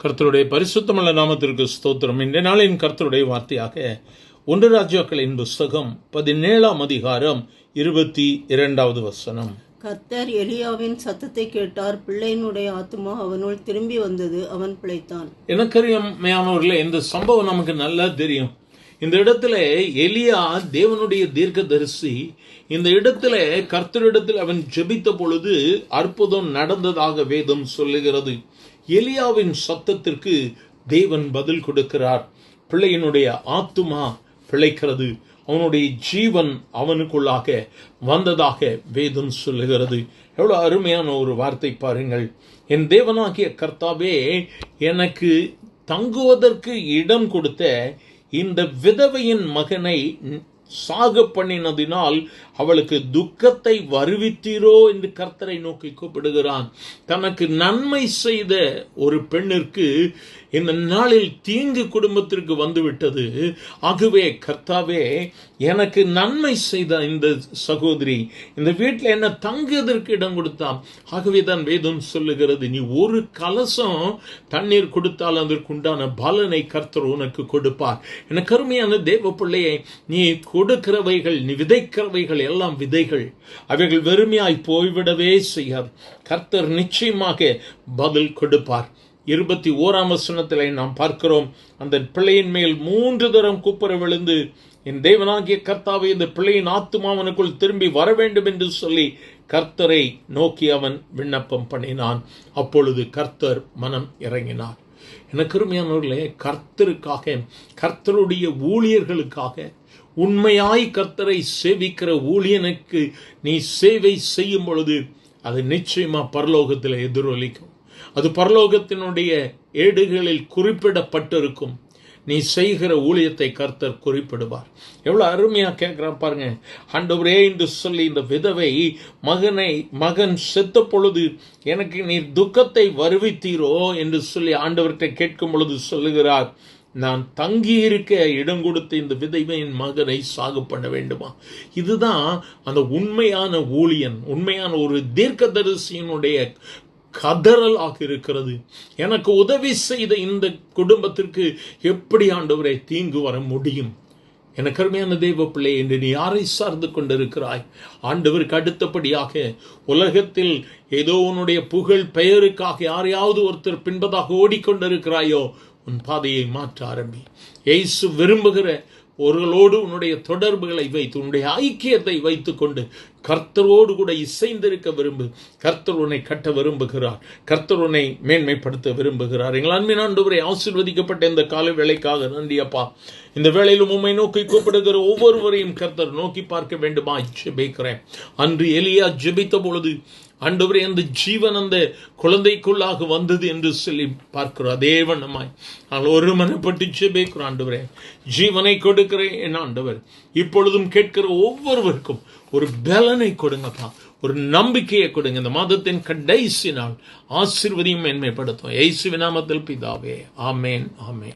கர்த்தருடைய பரிசுத்தமுள்ள நாமத்திற்கு ஸ்தோத்திரம். இன்றைய நாளின் கர்த்தருடைய வார்த்தையாக 1 ராஜாக்களின் புஸ்தகம் 17ஆம் அதிகாரம் 22வது வசனம். கர்த்தர் எலியாவின் சத்தத்தை கேட்டார், பிள்ளையினுடைய ஆத்துமா அவனுள் திரும்பி வந்தது, அவன் பிழைத்தான். எனக்கரியானவர்களே, இந்த சம்பவம் நமக்கு நல்லா தெரியும். இந்த இடத்துல எலியா தேவனுடைய தீர்க்கதரிசி. இந்த இடத்துல கர்த்தரிடத்தில் அவன் ஜெபித்த பொழுது அற்புதம் நடந்ததாக வேதம் சொல்லுகிறது. எலியாவின் சத்தத்திற்கு தேவன் பதில் கொடுக்கிறார். பிள்ளையினுடைய ஆத்துமா பிழைக்கிறது, அவனுடைய ஜீவன் அவனுக்குள்ளாக வந்ததாக வேதம் சொல்லுகிறது. எவ்வளவு அருமையான ஒரு வார்த்தை பாருங்கள். என் தேவனாகிய கர்த்தாவே எனக்கு தங்குவதற்கு இடம் கொடுத்த இந்த விதவையின் மகனை சாக பண்ணினதினால் அவளுக்கு துக்கத்தை வருவித்தீரோ என்று கர்த்தரை நோக்கி கூப்பிடுகிறான். தனக்கு நன்மை செய்த ஒரு பெண்ணிற்கு இந்த நாளில் தீங்கு குடும்பத்திற்கு வந்துவிட்டது. ஆகவே கர்த்தாவே, எனக்கு நன்மை செய்த இந்த சகோதரி இந்த வீட்டில் என்ன தங்குவதற்கு இடம் கொடுத்தான். ஆகவே தான் வேதம் சொல்லுகிறது, நீ ஒரு கலசம் தண்ணீர் கொடுத்தால் அதற்குண்டான பலனை கர்த்தர் உனக்கு கொடுப்பார். எனக்கு அருமையான தேவ பிள்ளையை, நீ கொடுக்கிறவைகள், நீ விதைக்கிறவைகள் எல்லாம் விதைகள். அவைகள் வெறுமையாய் போய்விடவே செய்யாது. கர்த்தர் நிச்சயமாக பதில் கொடுப்பார். 21ஆம் வசனத்திலே நாம் பார்க்கிறோம், அந்த பிள்ளையின் மேல் 3 தரம் கூப்பிட விழுந்து, என் தேவனாகிய கர்த்தாவே, இந்த பிள்ளையின் ஆத்துமாவனுக்குள் திரும்பி வர வேண்டும் என்று சொல்லி கர்த்தரை நோக்கி அவன் விண்ணப்பம் பண்ணினான். அப்பொழுது கர்த்தர் மனம் இறங்கினார். எனக்கு அருமையானவர்களே, கர்த்தருக்காக, கர்த்தருடைய ஊழியர்களுக்காக, உண்மையாய் கர்த்தரை சேவிக்கிற ஊழியனுக்கு நீ சேவை செய்யும் பொழுது அது நிச்சயமா பரலோகத்தில் எதிரொலிக்கும். அது பரலோகத்தினுடைய ஏடுகளில் குறிப்பிடப்பட்டிருக்கும். நீ செய்கிற ஊழியத்தை கர்த்தர் குறிப்பிடுவார். எவ்வளவு அருமையா கேட்கிறான் பாருங்க. ஆண்டவரே என்று சொல்லி இந்த விதவை மகன் செத்த பொழுது எனக்கு நீர் துக்கத்தை வருவித்தீரோ என்று சொல்லி ஆண்டவர்கிட்ட கேட்கும் பொழுது சொல்லுகிறார், நான் தங்கி இருக்க இடம் கொடுத்த இந்த விதவையின் மகனை சாகு பண்ண வேண்டுமா? இதுதான் அந்த உண்மையான ஊழியன், உண்மையான ஒரு தீர்க்கதரிசியினுடைய கதறலாக இருக்கிறது. எனக்கு உதவி செய்த இந்த குடும்பத்திற்கு எப்படி ஆண்டவரை தீங்கு வர முடியும்? எனக்கு அருமையான தேவ பிள்ளை, என்று நீ யாரை சார்ந்து கொண்டிருக்கிறாய்? ஆண்டவருக்கு அடுத்தபடியாக உலகத்தில் ஏதோ உன்னுடைய புகழ் பெயருக்காக யாரையாவது ஒருத்தர் பின்பதாக ஓடிக்கொண்டிருக்கிறாயோ, உன் பாதையை மாற்ற ஆரம்பி. இயேசு விரும்புகிற ஒருவர்களோடு உன்னுடைய தொடர்புகளை வைத்து, உன்னுடைய ஐக்கியத்தை வைத்துக் கொண்டு கர்த்தரோடு கூட இசைந்திருக்க விரும்பு. கர்த்தர் உன்னை கட்ட விரும்புகிறார். கர்த்தர் உன்னை மேன்மைப்படுத்த விரும்புகிறார். எங்கள் அன்பின் ஆண்டவரே, ஆசீர்வதிக்கப்பட்ட இந்த கால வேளைக்காக நன்றி அப்பா. இந்த வேளையிலும் உம்மை நோக்கி கூப்பிடுகிற ஒவ்வொருவரையும் கர்த்தர் நோக்கி பார்க்க வேண்டுமா ஜெபிக்கிறேன். அன்று எலியா ஜெபித்த பொழுது ஆண்டவரே, அந்த ஜீவன் அந்த குழந்தைக்குள்ளாக வந்தது என்று சொல்லி பார்க்கிறோம். அதே வண்ணமாய் நாங்கள் ஒரு மனப்பட்டு ஜெபிக்கிறோம். ஆண்டவரே, ஜீவனை கொடுக்கிறேன் என் ஆண்டவர். இப்பொழுதும் கேட்கிற ஒவ்வொருவருக்கும் ஒரு பலனை கொடுங்கப்பா, ஒரு நம்பிக்கையை கொடுங்க. இந்த மாதத்தின் கடைசி நாள் ஆசீர்வதியும் மேன்மைப்படுத்தும். இயேசுவின் நாமத்தில் பிதாவே, ஆமேன், ஆமேன்.